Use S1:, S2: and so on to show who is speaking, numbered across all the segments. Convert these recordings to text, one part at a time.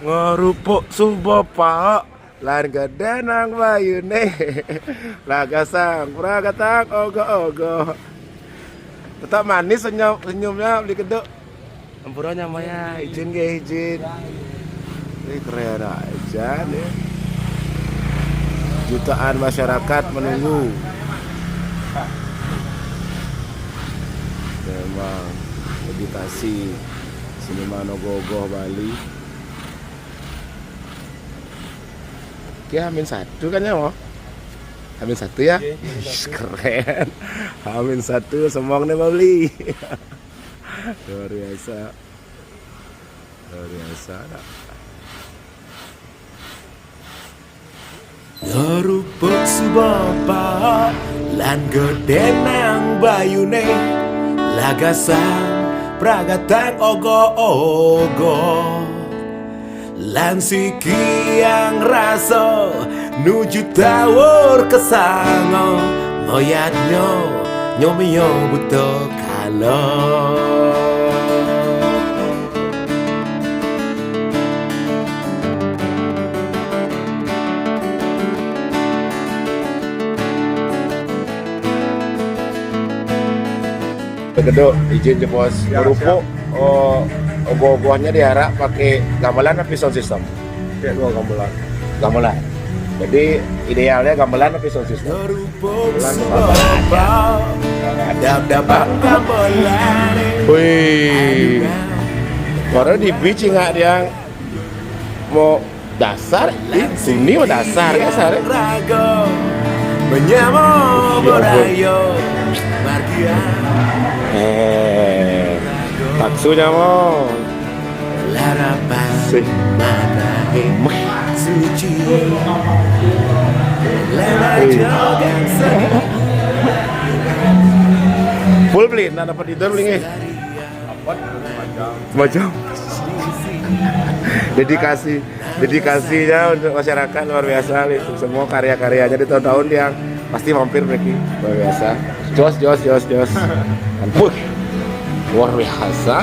S1: ngerupuk subopa lan gede nang bayune laga sang pragatang ogo-ogo tetap manis senyumnya beli kedok empurannya Maya izin gak izin ini keren aja nih jutaan masyarakat menunggu memang meditasi Sinema Ogoh-ogoh Bali. Oke, Hamin satu kan ya mau? Hamin satu ya? Keren. Hamin satu semongnya Bali. Luar biasa. Luar biasa. Ngerupuk subapa lan gede nang bayune lagasang pragatang ogo-ogo lan siki yang raso nuju tawur kesango moyatnyo nyomiyo buto kalo Kedok izin bos ngerupuk ogoh-ogohnya diharap pakai gamelan atau sound system?
S2: Kayak dua gamelan.
S1: Gamelan. Jadi idealnya gamelan atau sound system? Gamelan. Wih. Karena di beach nggak dia mau dasar, ini mau dasar ya sare. Menyamo bodayo margia. Taksunya mau larapan matahari suci full beli, nah dapat tidur beli nggak? Macam dedikasinya untuk masyarakat luar biasa semua karya-karyanya di tahun-tahun yang pasti mampir mereka luar biasa jos ampun luar biasa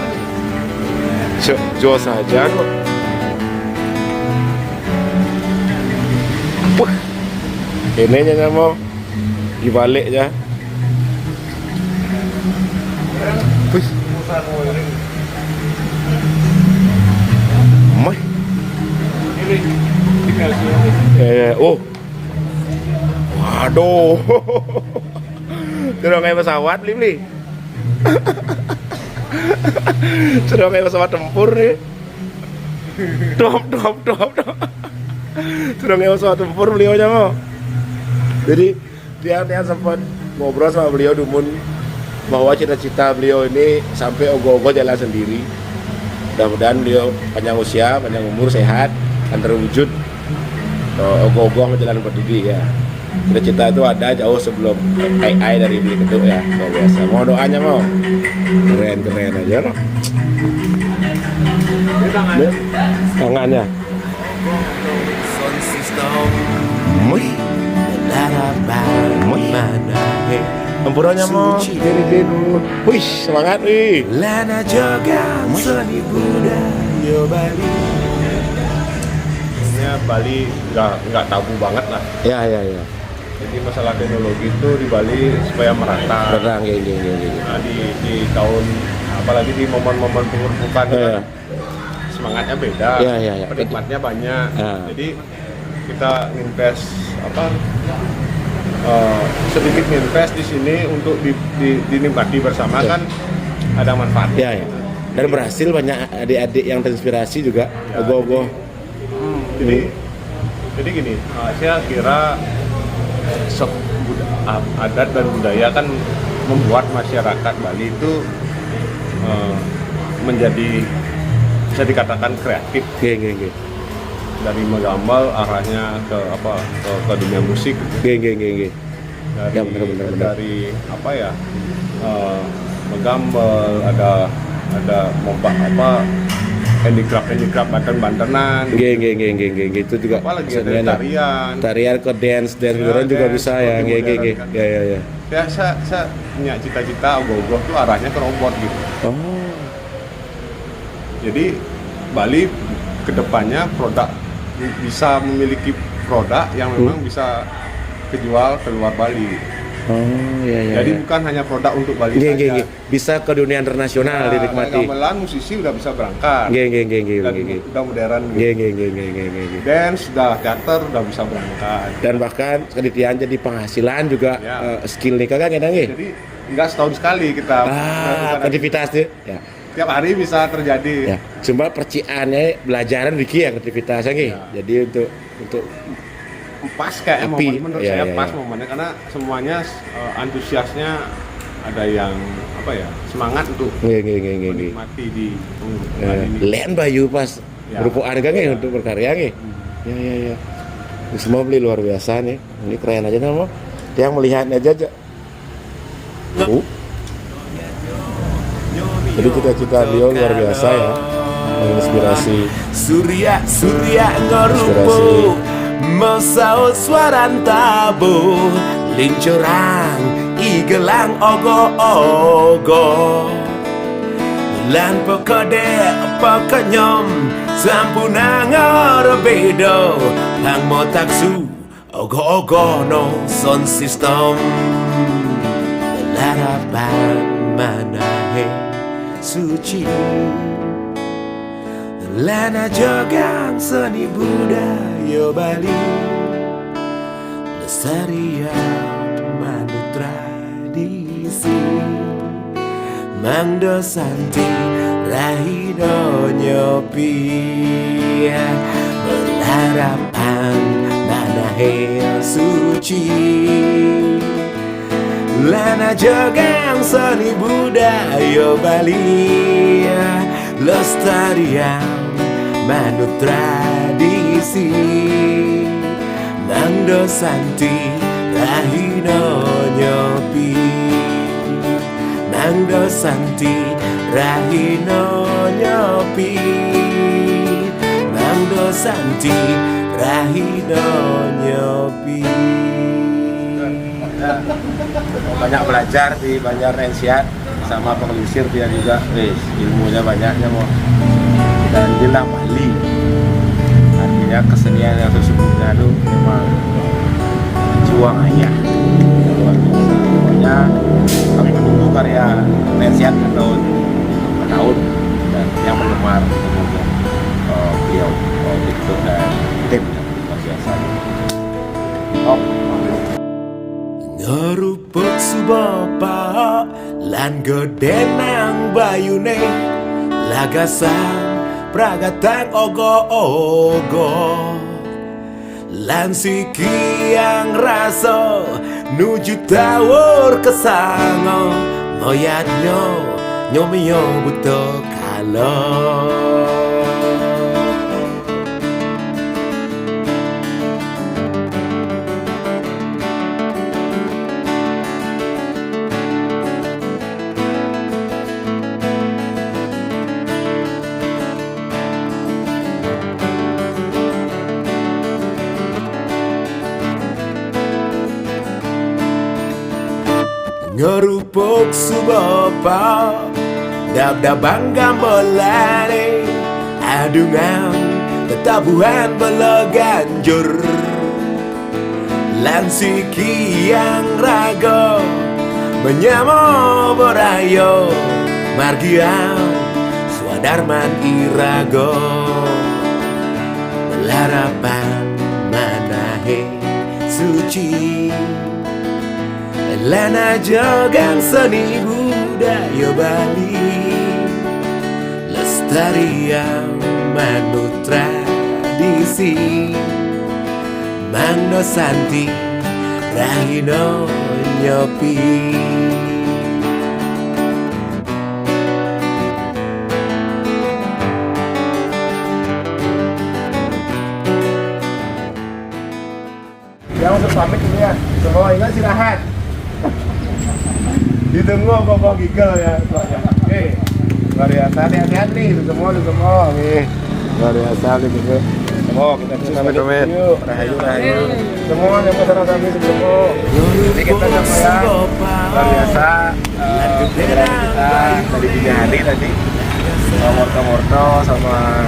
S1: jos aja kok ini nya mau dibalik ya Mai. Oh. Waduh. Sudah kayak pesawat, Bli. Sudah kayak pesawat tempur nih. Dop. Sudah kayak pesawat tempur beliaunya mau. Jadi dia sempat ngobrol sama beliau Dumun bahwa cita-cita beliau ini sampai ogoh-ogoh jalan sendiri. Mudah-mudahan beliau panjang usia, panjang umur, sehat, dan terwujud ogoh-ogoh jalan berdiri ya. Cita-cita itu ada jauh sebelum AI dari Beli Kedok ya, luar biasa. Mau doanya mau? Keren aja loh. Tangannya. Empurannya mau jadi wih semangat wih lana joga seni budaya Bali
S2: Sebenarnya Bali nggak tabu banget lah.
S1: ya
S2: Jadi masalah teknologi itu di Bali supaya merata.
S1: terang gini.
S2: Nah, di tahun apalagi di momen-momen pengurpukan kan, semangatnya beda,
S1: Ya.
S2: penikmatnya banyak.
S1: Ya.
S2: Jadi kita invest sedikit invest di sini untuk dinikmati bersama kan ada manfaatnya.
S1: Ya. Dan berhasil banyak adik-adik yang terinspirasi juga ogoh-ogoh.
S2: Jadi gini, saya kira adat dan budaya kan membuat masyarakat Bali itu menjadi bisa dikatakan kreatif.
S1: Geng.
S2: Dari menggambar arahnya ke dunia musik.
S1: Geng.
S2: Dari
S1: Ya, benar.
S2: dari menggambar ada handicraft bantenan.
S1: Geng itu juga.
S2: Apalagi ada
S1: tarian ke dance juga bisa ya. Geng. Ya.
S2: Ya saya punya cita-cita ogoh-ogoh tuh arahnya ke robot gitu.
S1: Oh.
S2: Jadi Bali kedepannya produk bisa memiliki produk yang memang bisa kejual ke luar Bali.
S1: Oh iya.
S2: Jadi bukan hanya produk untuk Bali saja.
S1: Bisa ke dunia internasional dinikmati.
S2: Gamelan musisi udah bisa berangkat. Udah modern. Dance udah teater udah bisa berangkat.
S1: Dan bahkan keditian jadi penghasilan juga skill nih kakak kadang.
S2: Jadi nggak setahun sekali kita
S1: aktivitas tuh. Ya.
S2: Tiap hari bisa terjadi.
S1: Ya. Cuma perciannya belajaran Riki ya aktivitasnya nih. Jadi untuk
S2: pas kayak momen menurut saya pas momennya karena semuanya antusiasnya ada yang semangat untuk menikmati di
S1: Len Bayu pas berupuan kan untuk berkarya nih. Ya. Semua beli luar biasa nih. Ini keren aja nama. Yang melihatnya aja. Jadi cita-cita beliau luar biasa ya. Menginspirasi. Surya ngarupo Masaut suaran tabu Lincurang igelang ogo-ogo Lan pokode pokonyom Sampuna ngorbedo Pang motaksu ogo-ogo no sound system Larapan manahe suci Lana jogang seni budaya Bali Lestarian manut tradisi Mangdo santi rahido nyopi Berharapan manahe suci Lana jogang seni budaya Bali Lestarian manut tradisi Mangdo santi rahino nyopi Mangdo santi rahino nyopi Mangdo santi rahino nyopi. Banyak belajar di Banjar Nensiat sama pengelisir dia juga, ilmunya banyaknya mau. Dan bilang Bali, artinya kesenian yang sesungguhnya itu memang juang ayah. Pokoknya kami menunggu karya Nensiat tahun dan yang penggemar beliau Victor dan tim luar biasa. Ngerupuk subapa lan gedenang bayune lagasan pragatang ogo-ogo lan siki yang raso nuju tawur kesango moyatnyo nyomiyo buto kalo ngerupuk subapa dab-dabang gambolane adungan tetabuhan beleganjur lan siki yang rago menyamo berayo margian swadarman irago larapan manahe suci Lana jogang seni budaya Bali Lestarian manut tradisi Mangdo santi rahino nyopi Yang untuk pamit ini ya, semua ingat istirahat ditunggu kok gigel ya. Oke, luar biasa, hati-hati nih, semua nih, luar biasa nih gitu. Semua kita sampai yuk, rahayu, semua yang pesan kami semua. Jadi kita sama ya, luar biasa. Kita dari 3 hari tadi, morto sama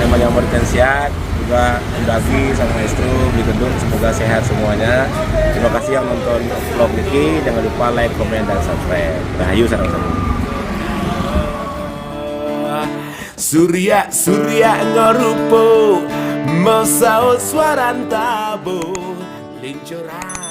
S1: namanya Hortensia juga Endagi sama Maestro beli gedung, semoga sehat semuanya. Terima kasih yang nonton vlog ini, jangan lupa like, komen, dan subscribe. Rahayu sareng-sareng. Surya ngarupo masaut suaran tabu lincuran